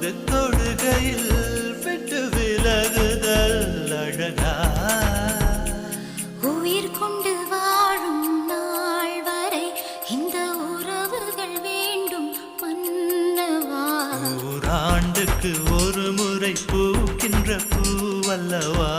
வந்து தொடுகையில் விட்டு விலகுதல் அழகா உயிர் கொண்டு வாழும் நாள் வரை இந்த உறவுகள் வேண்டும் மன்னவா ஓராண்டுக்கு ஒரு முறை பூக்கின்ற பூவல்லவா